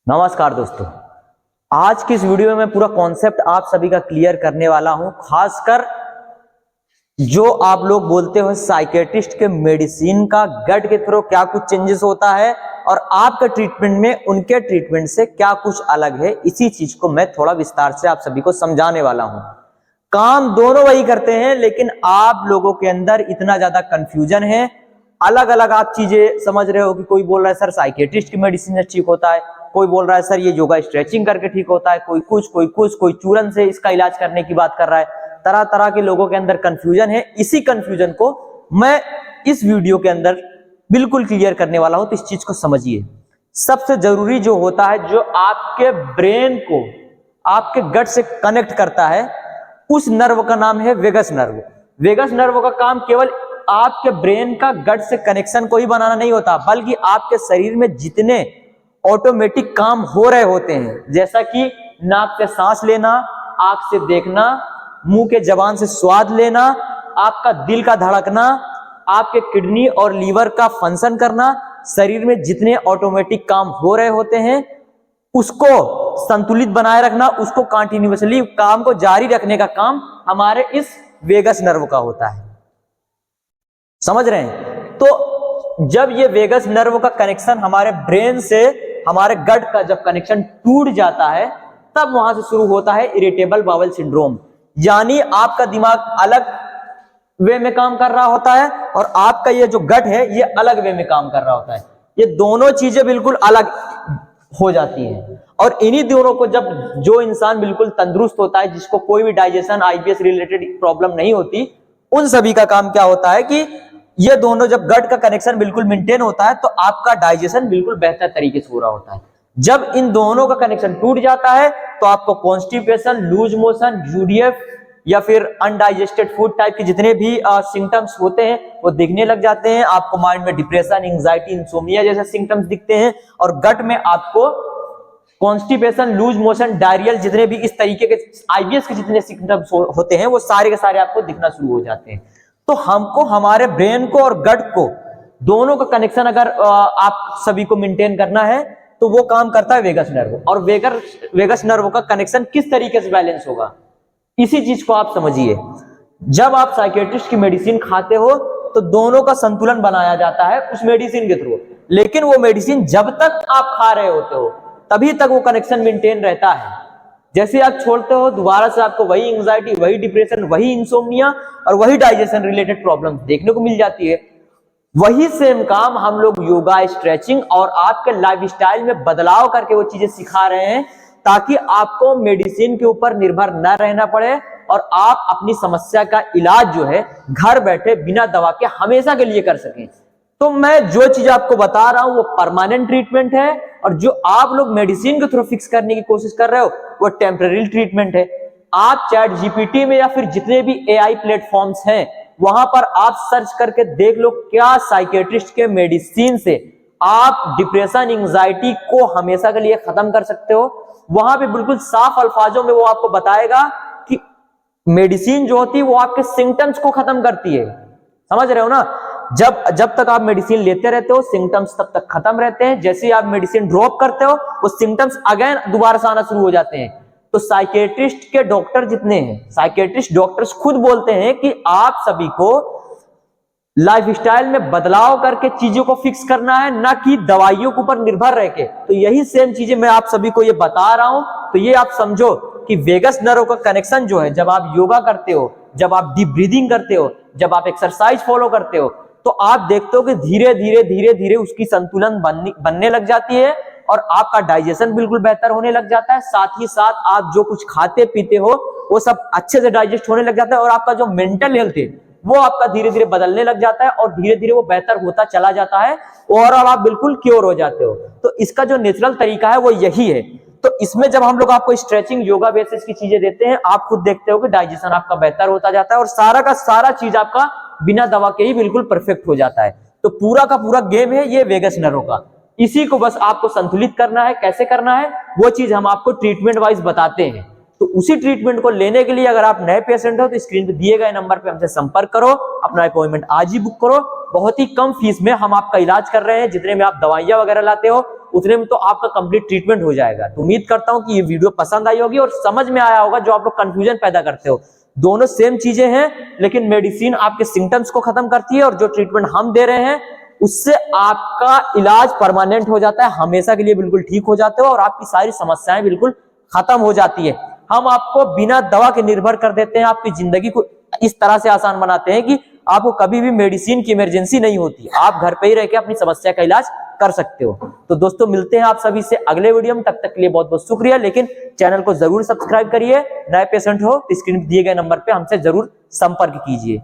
नमस्कार दोस्तों, आज की इस वीडियो में मैं पूरा कॉन्सेप्ट आप सभी का क्लियर करने वाला हूं। खासकर जो आप लोग बोलते हो साइकियाट्रिस्ट के मेडिसिन का गट के थ्रू क्या कुछ चेंजेस होता है और आपके ट्रीटमेंट में उनके ट्रीटमेंट से क्या कुछ अलग है, इसी चीज को मैं थोड़ा विस्तार से आप सभी को समझाने वाला हूं। काम दोनों वही करते हैं, लेकिन आप लोगों के अंदर इतना ज्यादा कंफ्यूजन है, अलग अलग आप चीजें समझ रहे हो कि कोई बोल रहा है सर साइकियाट्रिस्ट की मेडिसिन से ठीक होता है, कोई बोल रहा है सर ये योगा स्ट्रेचिंग करके ठीक होता है, कोई चूरन से इसका इलाज करने की बात कर रहा है। तरह तरह के लोगों के अंदर कंफ्यूजन है। इसी कंफ्यूजन को मैं इस वीडियो के अंदर बिल्कुल क्लियर करने वाला हूं, तो इस चीज को समझिए। सबसे जरूरी जो होता है, जो आपके ब्रेन को आपके गट से कनेक्ट करता है, उस नर्व का नाम है वेगस नर्व। वेगस नर्व का काम केवल आपके ब्रेन का गट से कनेक्शन को ही बनाना नहीं होता, बल्कि आपके शरीर में जितने ऑटोमेटिक काम हो रहे होते हैं, जैसा कि नाक से सांस लेना, आंख से देखना, मुंह के जबान से स्वाद लेना, आपका दिल का धड़कना, आपके किडनी और लीवर का फंक्शन करना, शरीर में जितने ऑटोमेटिक काम हो रहे होते हैं उसको संतुलित बनाए रखना, उसको कंटिन्यूअसली काम को जारी रखने का काम हमारे इस वेगस नर्व का होता है। समझ रहे हैं? तो जब ये वेगस नर्व का कनेक्शन हमारे ब्रेन से हमारे गट का जब कनेक्शन टूट जाता है, तब वहां से शुरू होता है इरिटेबल बाउल सिंड्रोम। यानी आपका दिमाग अलग वे में काम कर रहा होता है और आपका ये जो गट है ये अलग वे में काम कर रहा होता है। ये दोनों चीजें बिल्कुल अलग हो जाती हैं। और इन्हीं दोनों को जब जो इंसान बिल्कुल तंदुरुस्त होता है, जिसको कोई भी डाइजेशन आईबीएस रिलेटेड प्रॉब्लम नहीं होती, उन सभी का काम क्या होता है कि ये दोनों जब गट का कनेक्शन बिल्कुल मेंटेन होता है तो आपका डाइजेशन बिल्कुल बेहतर तरीके से हो रहा होता है। जब इन दोनों का कनेक्शन टूट जाता है तो आपको कॉन्स्टिपेशन, लूज मोशन, यूडीएफ या फिर अनडाइजेस्टेड फूड टाइप के जितने भी सिम्टम्स होते हैं वो दिखने लग जाते हैं। आपको माइंड में डिप्रेशन, एंजाइटी, इंसोम्निया जैसे सिम्टम्स दिखते हैं और गट में आपको कॉन्स्टिपेशन, लूज मोशन, डायरियल जितने भी इस तरीके के आईबीएस के जितने सिम्टम्स होते हैं वो सारे के सारे आपको दिखना शुरू हो जाते हैं। तो हमको हमारे ब्रेन को और गट को दोनों का कनेक्शन अगर आप सभी को मेंटेन करना है तो वो काम करता है वेगस नर्व। और वेगस नर्व का कनेक्शन किस तरीके से बैलेंस होगा, इसी चीज को आप समझिए। जब आप साइकियाट्रिस्ट की मेडिसिन खाते हो तो दोनों का संतुलन बनाया जाता है उस मेडिसिन के थ्रू, लेकिन वो मेडिसिन जब तक आप खा रहे होते हो तभी तक वो कनेक्शन मेंटेन रहता है। जैसे आप छोड़ते हो, दोबारा से आपको वही एंजाइटी, वही डिप्रेशन, वही इंसोम्निया और वही डाइजेशन रिलेटेड प्रॉब्लम देखने को मिल जाती है। वही सेम काम हम लोग योगा, स्ट्रेचिंग और आपके लाइफस्टाइल में बदलाव करके वो चीजें सिखा रहे हैं, ताकि आपको मेडिसिन के ऊपर निर्भर न रहना पड़े और आप अपनी समस्या का इलाज जो है घर बैठे बिना दवा के हमेशा के लिए कर सकें। तो मैं जो चीज आपको बता रहा हूं वो परमानेंट ट्रीटमेंट है, और जो आप लोग मेडिसिन के थ्रू फिक्स करने की कोशिश कर रहे हो वो टेम्पररी ट्रीटमेंट है। आप चैट जीपीटी में या फिर जितने भी एआई प्लेटफॉर्म्स हैं वहां पर आप सर्च करके देख लो क्या साइकियाट्रिस्ट के मेडिसिन से आप डिप्रेशन, एंजाइटी को हमेशा के लिए खत्म कर सकते हो। वहां पे बिल्कुल साफ अल्फाजों में वो आपको बताएगा कि मेडिसिन जो होती है वो आपके सिम्टम्स को खत्म करती है। समझ रहे हो ना? जब तक आप मेडिसिन लेते रहते हो सिम्टम्स तब तक खत्म रहते हैं। जैसे ही आप मेडिसिन ड्रॉप करते हो वो सिम्टम्स अगेन दोबारा से आना शुरू हो जाते हैं। तो साइकियाट्रिस्ट के डॉक्टर जितने हैं, साइकियाट्रिस्ट डॉक्टर्स खुद बोलते हैं कि आप सभी को लाइफस्टाइल में बदलाव करके चीजों को फिक्स करना है, ना कि दवाइयों के ऊपर निर्भर रह के। तो यही सेम चीजें मैं आप सभी को ये बता रहा हूं। तो ये आप समझो कि वेगस नर्व का कनेक्शन जो है, जब आप योगा करते हो, जब आप डीप ब्रीदिंग करते हो, जब आप एक्सरसाइज फॉलो करते हो, तो आप देखते हो कि धीरे धीरे उसकी संतुलन बनने लग जाती है और आपका डाइजेशन बिल्कुल बेहतर होने लग जाता है। साथ ही साथ आप जो कुछ खाते पीते हो वो सब अच्छे से डाइजेस्ट होने लग जाता है और आपका जो मेंटल हेल्थ है वो आपका धीरे धीरे बदलने लग जाता है और धीरे धीरे वो बेहतर होता चला जाता है और आप बिल्कुल क्योर हो जाते हो। तो इसका जो नेचुरल तरीका है वो यही है। तो इसमें जब हम लोग आपको स्ट्रेचिंग, योगा बेसिस की चीजें देते हैं, आप खुद देखते हो कि डाइजेशन आपका बेहतर होता जाता है और सारा का सारा चीज आपका बिना दवा के ही बिल्कुल परफेक्ट हो जाता है। तो पूरा का पूरा गेम है ये वेगस नर्व का। इसी को बस आपको संतुलित करना है। कैसे करना है वो चीज हम आपको ट्रीटमेंट वाइज बताते हैं। तो उसी ट्रीटमेंट को लेने के लिए अगर आप नए पेशेंट हो तो स्क्रीन पे दिए गए नंबर पे हमसे संपर्क करो, अपना अपॉइंटमेंट आज ही बुक करो। बहुत ही कम फीस में हम आपका इलाज कर रहे हैं, जितने में आप दवाइयां वगैरह लाते हो उतने में तो आपका कंप्लीट ट्रीटमेंट हो जाएगा। तो उम्मीद करता हूं कि ये वीडियो पसंद आई होगी और समझ में आया होगा जो आप लोग कंफ्यूजन पैदा करते हो। दोनों सेम चीजें हैं, लेकिन मेडिसिन आपके सिम्टम्स को खत्म करती है और जो ट्रीटमेंट हम दे रहे हैं उससे आपका इलाज परमानेंट हो जाता है, हमेशा के लिए बिल्कुल ठीक हो जाते हो और आपकी सारी समस्याएं बिल्कुल खत्म हो जाती है। हम आपको बिना दवा के निर्भर कर देते हैं, आपकी जिंदगी को इस तरह से आसान बनाते हैं कि आपको कभी भी मेडिसिन की इमरजेंसी नहीं होती, आप घर पे ही रह के अपनी समस्या का इलाज कर सकते हो। तो दोस्तों मिलते हैं आप सभी से अगले वीडियो में, तब तक के लिए बहुत बहुत शुक्रिया। लेकिन चैनल को जरूर सब्सक्राइब करिए, नए पेशेंट हो तो स्क्रीन पर दिए गए नंबर पे हमसे जरूर संपर्क कीजिए।